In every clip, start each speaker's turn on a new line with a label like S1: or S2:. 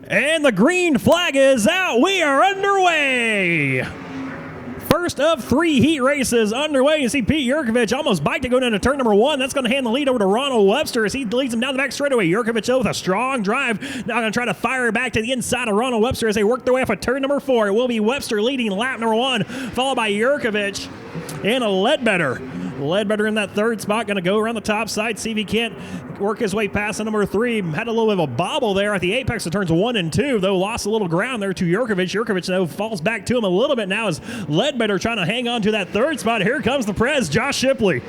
S1: And the green flag is out. We are underway. First of 3 heat races underway. You see Pete Yurkovich almost biked to go down to turn number 1. That's going to hand the lead over to Ronald Webster as he leads him down the back straightaway. Yurkovich with a strong drive. Now going to try to fire back to the inside of Ronald Webster as they work their way off of turn number 4. It will be Webster leading lap number 1, followed by Yurkovich and a Ledbetter. Ledbetter in that third spot, going to go around the top side, see if he can't work his way past the number 3. Had a little bit of a bobble there at the apex of turns 1 and 2, though lost a little ground there to Yurkovich. Yurkovich, though, falls back to him a little bit now as Ledbetter trying to hang on to that third spot. Here comes the Prez, Josh Shipley.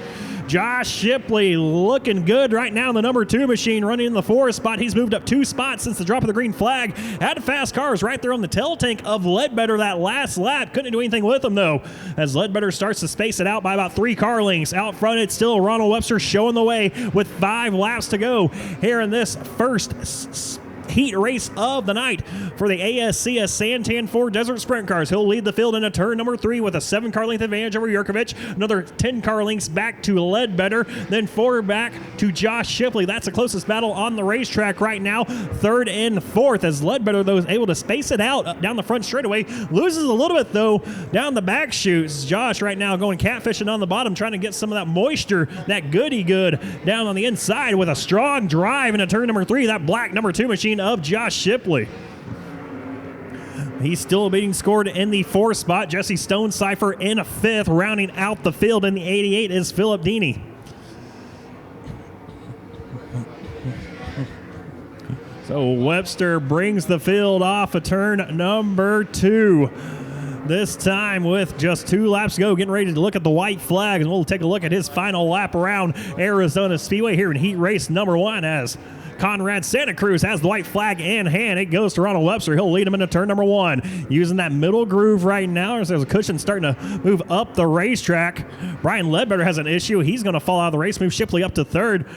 S1: Josh Shipley looking good right now in the number 2 machine, running in the 4th spot. He's moved up 2 spots since the drop of the green flag. Had fast cars right there on the tail tank of Ledbetter that last lap. Couldn't do anything with him, though, as Ledbetter starts to space it out by about 3 car lengths. Out front, it's still Ronald Webster showing the way with 5 laps to go here in this first heat race of the night for the ASCS Santan 4 Desert Sprint Cars. He'll lead the field into turn number 3 with a 7 car length advantage over Yurkovich. Another 10 car lengths back to Ledbetter, then 4 back to Josh Shipley. That's the closest battle on the racetrack right now. 3rd and 4th as Ledbetter, though, is able to space it out down the front straightaway. Loses a little bit, though, down the back chutes. Josh right now going catfishing on the bottom, trying to get some of that moisture, that goody good down on the inside with a strong drive into turn number 3. That black number 2 machine of Josh Shipley. He's still being scored in the 4th spot. Jesse Stonecipher in 5th. Rounding out the field in the 88 is Philip Deeney. So Webster brings the field off of turn number 2. This time with just 2 laps to go, getting ready to look at the white flag, and we'll take a look at his final lap around Arizona Speedway here in heat race number 1 as Conrad Santa Cruz has the white flag in hand. It goes to Ronald Webster. He'll lead him into turn number 1. Using that middle groove right now. There's a cushion starting to move up the racetrack. Brian Ledbetter has an issue. He's going to fall out of the race. Move Shipley up to 3rd.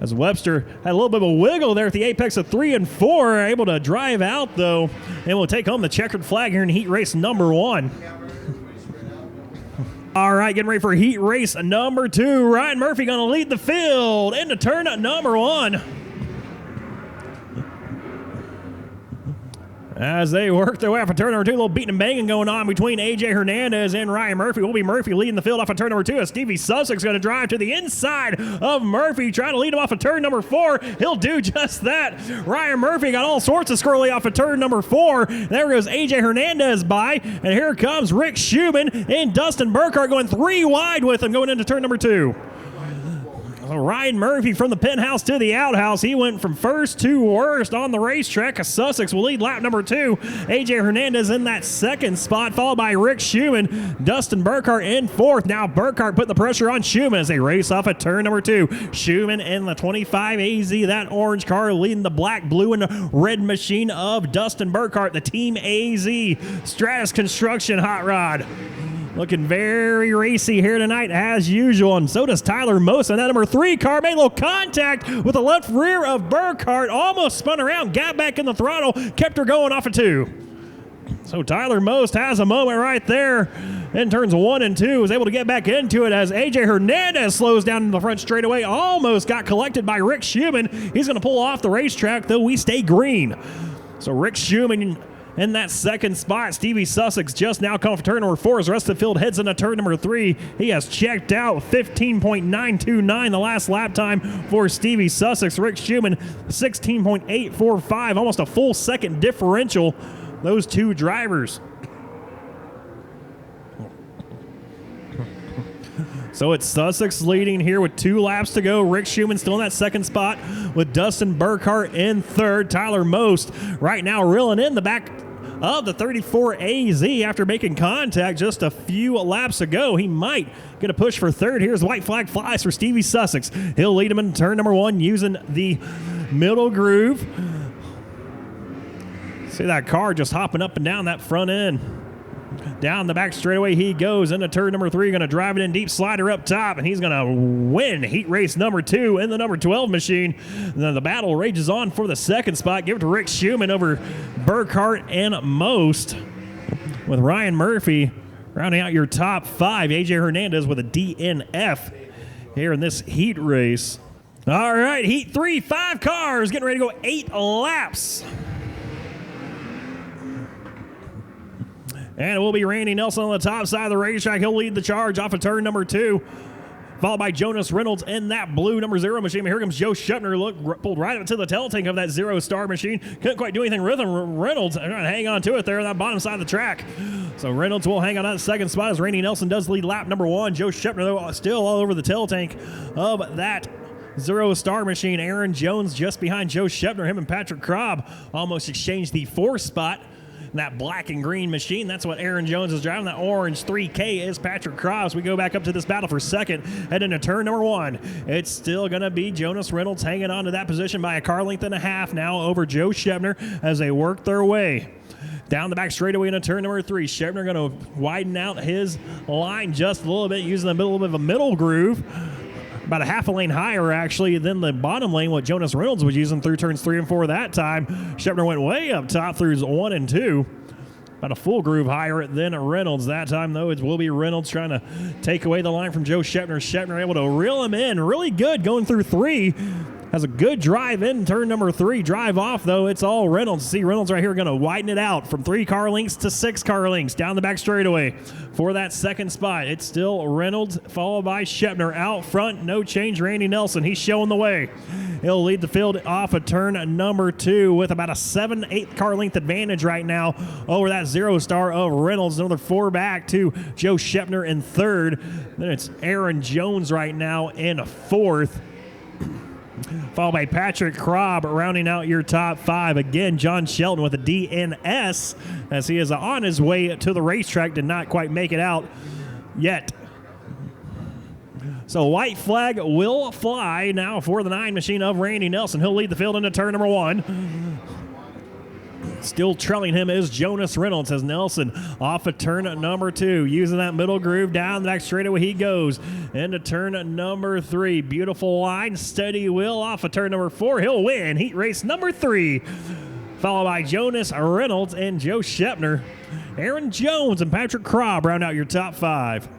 S1: As Webster had a little bit of a wiggle there at the apex of 3 and 4. Able to drive out, though, and will take home the checkered flag here in heat race number 1. All right, getting ready for heat race number 2. Ryan Murphy going to lead the field into turn number 1. As they work their way off of turn number 2, a little beating and banging going on between A.J. Hernandez and Ryan Murphy. Will be Murphy leading the field off of turn number 2 as Stevie Sussex going to drive to the inside of Murphy, trying to lead him off of turn number 4. He'll do just that. Ryan Murphy got all sorts of squirrely off of turn number 4. There goes A.J. Hernandez by, and here comes Rick Schumann and Dustin Burkhart going 3 wide with him going into turn number 2. Ryan Murphy from the penthouse to the outhouse. He went from first to worst on the racetrack. Sussex will lead lap number 2. A.J. Hernandez in that 2nd spot, followed by Rick Schumann. Dustin Burkhart in 4th. Now Burkhart putting the pressure on Schumann as they race off at turn number 2. Schumann in the 25 AZ, that orange car leading the black, blue, and red machine of Dustin Burkhart, the Team AZ Stratus Construction Hot Rod. Looking very racy here tonight as usual, and so does Tyler Most. And that number 3 car made a little contact with the left rear of Burkhart, almost spun around, got back in the throttle, kept her going off of 2. So Tyler Most has a moment right there in turns 1 and 2, was able to get back into it as A.J. Hernandez slows down in the front straightaway, almost got collected by Rick Schumann. He's going to pull off the racetrack, though we stay green. So Rick Schumann in that 2nd spot. Stevie Sussex just now coming for turn number 4 as the rest of the field heads into turn number 3. He has checked out 15.929 the last lap time for Stevie Sussex. Rick Schumann 16.845, almost a full second differential, those 2 drivers. So it's Sussex leading here with 2 laps to go. Rick Schumann still in that 2nd spot with Dustin Burkhart in 3rd. Tyler Most right now reeling in the back of the 34 AZ after making contact just a few laps ago. He might get a push for 3rd. Here's the white flag flies for Stevie Sussex. He'll lead him in turn number 1 using the middle groove. See that car just hopping up and down that front end. Down the back straightaway he goes into turn number 3, going to drive it in deep slider up top, and he's going to win heat race number 2 in the number 12 machine. And then the battle rages on for the 2nd spot. Give it to Rick Schumann over Burkhart and Most, with Ryan Murphy rounding out your top 5. A.J. Hernandez with a DNF here in this heat race. All right, heat 3, 5 cars getting ready to go 8 laps. And it will be Randy Nelson on the top side of the racetrack. He'll lead the charge off of turn number 2. Followed by Jonas Reynolds in that blue number 0 machine. Here comes Joe Shepner, pulled right up to the tail tank of that 0 star machine. Couldn't quite do anything with him. Reynolds trying to hang on to it there on that bottom side of the track. So Reynolds will hang on that second spot as Randy Nelson does lead lap number 1. Joe Shepner, though, still all over the tail tank of that 0 star machine. Aaron Jones just behind Joe Shepner. Him and Patrick Krob almost exchanged the 4th spot. That black and green machine, that's what Aaron Jones is driving. That orange 3K is Patrick Krob. We go back up to this battle for second, heading into turn number 1. It's still going to be Jonas Reynolds hanging on to that position by a car length and a half now over Joe Shepner as they work their way down the back straightaway into turn number 3. Shepner going to widen out his line just a little bit, using a little bit of a middle groove. About a half a lane higher, actually, than the bottom lane, what Jonas Reynolds was using through turns 3 and 4 that time. Shepner went way up top through 1 and 2. About a full groove higher than Reynolds that time, though. It will be Reynolds trying to take away the line from Joe Shepner. Shepner able to reel him in really good going through 3. Has a good drive in turn number 3. Drive off, though, it's all Reynolds. See Reynolds right here going to widen it out from 3 car lengths to 6 car lengths down the back straightaway for that second spot. It's still Reynolds followed by Shepner out front. No change. Randy Nelson, he's showing the way. He'll lead the field off of turn number 2 with about a 7/8 car length advantage right now over that 0 star of Reynolds. Another 4 back to Joe Shepner in 3rd. Then it's Aaron Jones right now in 4th. Followed by Patrick Krob rounding out your top 5. Again, John Shelton with a DNS as he is on his way to the racetrack. Did not quite make it out yet. So white flag will fly now for the 9 machine of Randy Nelson. He'll lead the field into turn number 1. Still trailing him is Jonas Reynolds as Nelson off of turn number 2. Using that middle groove down the back straightaway he goes into turn number 3. Beautiful line, steady wheel off of turn number 4. He'll win heat race number 3. Followed by Jonas Reynolds and Joe Shepner. Aaron Jones and Patrick Krob round out your top 5.